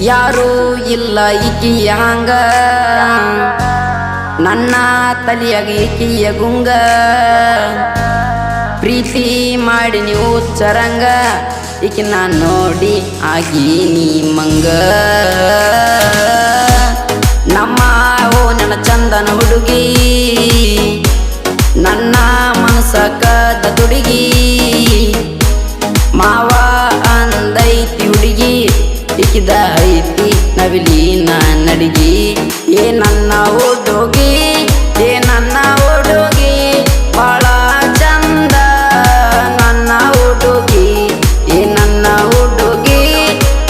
ಯಾರೂ ಇಲ್ಲ ಈಕಿಯ ಹಂಗ ನನ್ನ ತಲಿಯಾಗ ಈಕಿಯ ಗುಂಗ ಪ್ರೀತಿ ಮಾಡಿ ನೀವು ಚರಂಗ ಈಕಿ ನಾನು ನೋಡಿ ಆಗಿ ನೀ ಮಂಗ ನಮ್ಮ ಓ ನನ್ನ ಚಂದನ ಹುಡುಗಿ ನನ್ನ ಮನಸ ಕದ ತುಡುಗಿ ಮಾವ ಅಂದೈತಿ ಹುಡುಗಿ ಇಕ್ಕಿದ ಐತಿ ನವಿಲಿ ನಡಿಗಿ ಏ ನನ್ನ ಹುಡುಗಿ ಏ ನನ್ನ ಹುಡುಗಿ ಬಾಳ ಚಂದ ನನ್ನ ಹುಡುಗಿ ಏ ನನ್ನ ಹುಡುಗಿ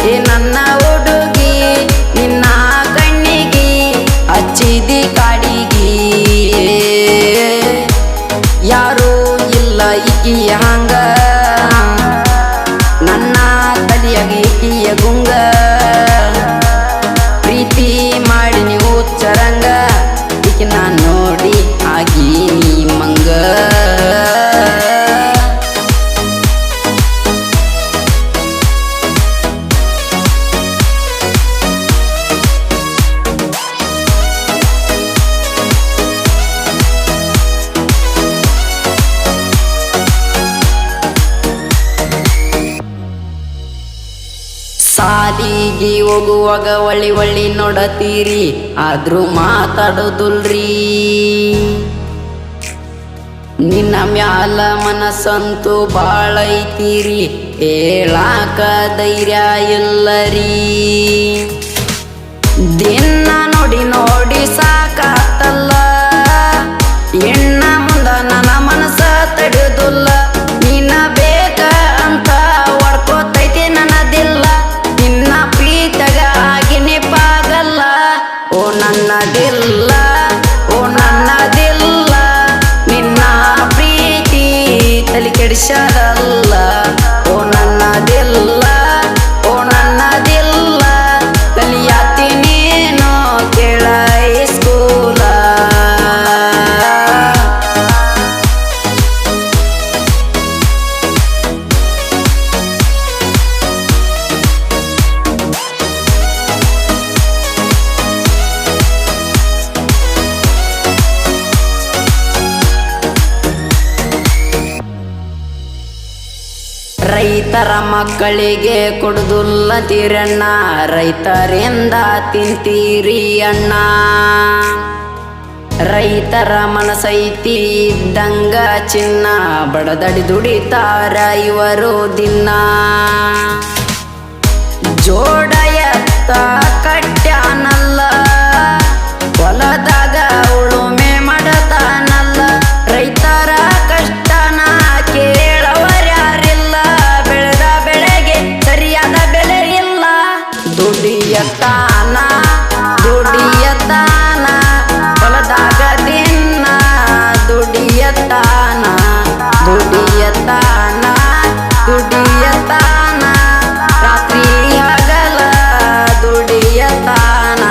ಏ ನನ್ನ ಹುಡುಗಿ ನಿನ್ನ ಕಣ್ಣಿಗಿ ಹಚ್ಚಿದಿ ಕಾಡಿಗಿ ಯಾರೂ ಇಲ್ಲ ಈಕಿಯ ಹಂಗ ನನ್ನ ತಲಿಯಾಗ ಈಕಿಯ ಗುಂಗ ಪ್ರೀತಿ ಮಾಡಿ ನೀವು ಚರಂಗ ಈಕಿ ನಾನು ನೋಡಿ ಆಗಿ ನೀ ಮಂಗ ಸಾಲಿಗೆ ಹೋಗುವಾಗ ಒಳ್ಳಿ ನೋಡತೀರಿ ಆದ್ರೂ ಮಾತಾಡೋದುಲ್ರಿ ನಿನ್ನ ಮ್ಯಾಲ ಮನಸ್ಸಂತೂ ಬಾಳ ಐತೀರಿ ಹೇಳಾಕ ಧೈರ್ಯ ಇಲ್ಲರಿ ದಿನ ನೋಡಿ ನೋಡಿ ಸಾಕಾತಲ್ಲ ಎಣ್ಣ ಮುಂದ ನನ್ನ ಮನಸ್ಸ ತಡೆಯೋದಿಲ್ಲ ನಿನ್ನ ಬೇಕ ಅಂತ ಹೊಡ್ಕೋತೈತಿ ನನ್ನದಿಲ್ಲ ನಿನ್ನ ಪ್ರೀತಗ ಆಗಿನೇ ಪಾಗಲ್ಲ ಓ ನನ್ನದಿಲ್ಲ ಓ ನನ್ನದಿಲ್ಲ ನಿನ್ನ ಪ್ರೀತಿ ತಲೆ ಕೆಡಿಸಲ್ಲ ಓ ನನ್ನದಿಲ್ಲ ಓ ನನ್ನದಿಲ್ಲ ಕಲಿಯಾತಿ ನೀನು ಕೇಳ ಸ್ಕೂಲ ರೈತರ ಮಕ್ಕಳಿಗೆ ಕೊಡುದುಲ್ಲ ತೀರಣ್ಣ ರೈತರಿಂದ ತಿಂತೀರಿ ಅಣ್ಣ ರೈತರ ಮನಸೈತಿ ಇದ್ದಂಗ ಚಿನ್ನ ಬಡದಡಿ ದುಡಿತಾರ ಇವರು ದಿನ ಜೋಡ ಎತ್ತ ಕಟ್ಯಾನಲ್ಲ ಹೊಲದಾಗ ಉಳುಮೆ ಮಾಡತಾನಲ್ಲ ರೈತರ ಕಷ್ಟನ ಕೇಳವರ್ಯಾರಿಲ್ಲ ಬೆಳೆದ ಬೆಳೆಗೆ ಸರಿಯಾದ ಬೆಲೆ ಇಲ್ಲ ದುಡಿಯತಾನ ಹೊಲದಾಗ ದಿನ ದುಡಿಯತಾನ ರಾತ್ರಿ ಹಗಲ ದುಡಿಯತಾನ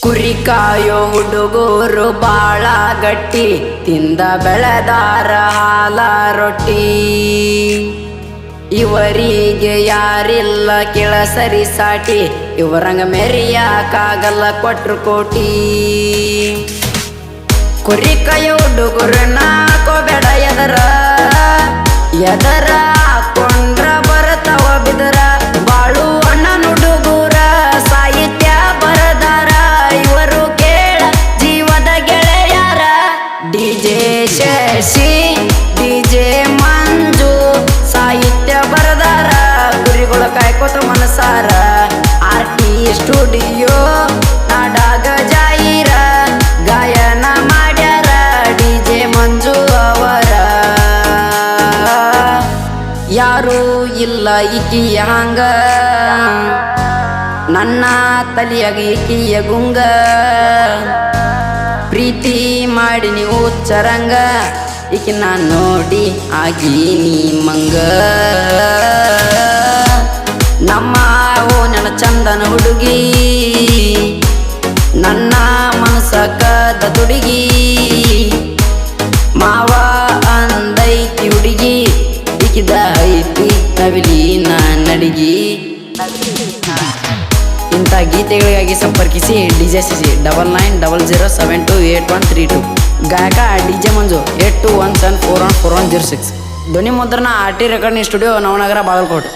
ಕುರಿ ಕಾಯೋ ಹುಡುಗರು ಬಾಳ ಗಟ್ಟಿ ತಿಂದ ಬೆಳೆದಾರ ಹಾಲ ರೊಟ್ಟಿ ಇವರಿಗೆ ಯಾರಿಲ್ಲ ಕೆಳ ಸರಿ ಸಾಟಿ ಇವರಂಗ ಮೆರಿಯಾಕಾಗಲ್ಲ ಕೊಟ್ರು ಕೋಟಿ ಕುರಿ ಕಾಯೋ ಹುಡುಗರನ್ನ ಕೋಬೇಡ ಎದರ ಹಾಕೊಂಡ್ರ ಬರತವ ಬಿದರ ಬಾಳು ಅಣ್ಣ ಹುಡುಗರ ಸಾಹಿತ್ಯ ಬರದಾರ ಇವರು ಕೇಳ ಜೀವದ ಗೆಳೆಯರ ಡಿಜೆ ಶಶಿ ಡಿಜೆ ಮಂಜು ಸಾಹಿತ್ಯ ಬರದಾರ ಗುರಿಗಳ ಕಾಯ್ಕೋತ ಮನಸಾರ ಆರ್ಟಿ ಸ್ಟುಡಿಯೋ ನಾಡಾಗ ಜಾಯಿರ ಗಾಯನ ಮಾಡ್ಯಾರ ಡಿಜೆ ಮಂಜು ಅವರ ಯಾರೂ ಇಲ್ಲ ಈಕಿಯ ಹಂಗ ನನ್ನ ತಲಿಯಾಗ ಈಕಿಯ ಗುಂಗ ಪ್ರೀತಿ ಮಾಡಿ ನೀವು ಚರಂಗ ಈಕಿ ನಾ ನೋಡಿ ಆಗೀನಿ ಮಂಗ. ನಮ್ಮ ಓ ನನ್ನ ಚಂದನ ಹುಡುಗಿ, ನನ್ನ ಮನಸ ಕದ ತುಡುಗಿ, ಮಾವ ಅಂದೈತಿ ಹುಡುಗಿ, ಈಕಿದ ಐತಿ ನವಿಲಿ ನಡಿಗಿ. ಇಂಥ ಗೀತೆಗಳಿಗಾಗಿ ಸಂಪರ್ಕಿಸಿ DJ CC 9990728132. ಗಾಯಕ DJ ಮಂಜು 8217414106. ಧ್ವನಿ ಮುದ್ರಣ RT recording studio Navanagar Bagalkot.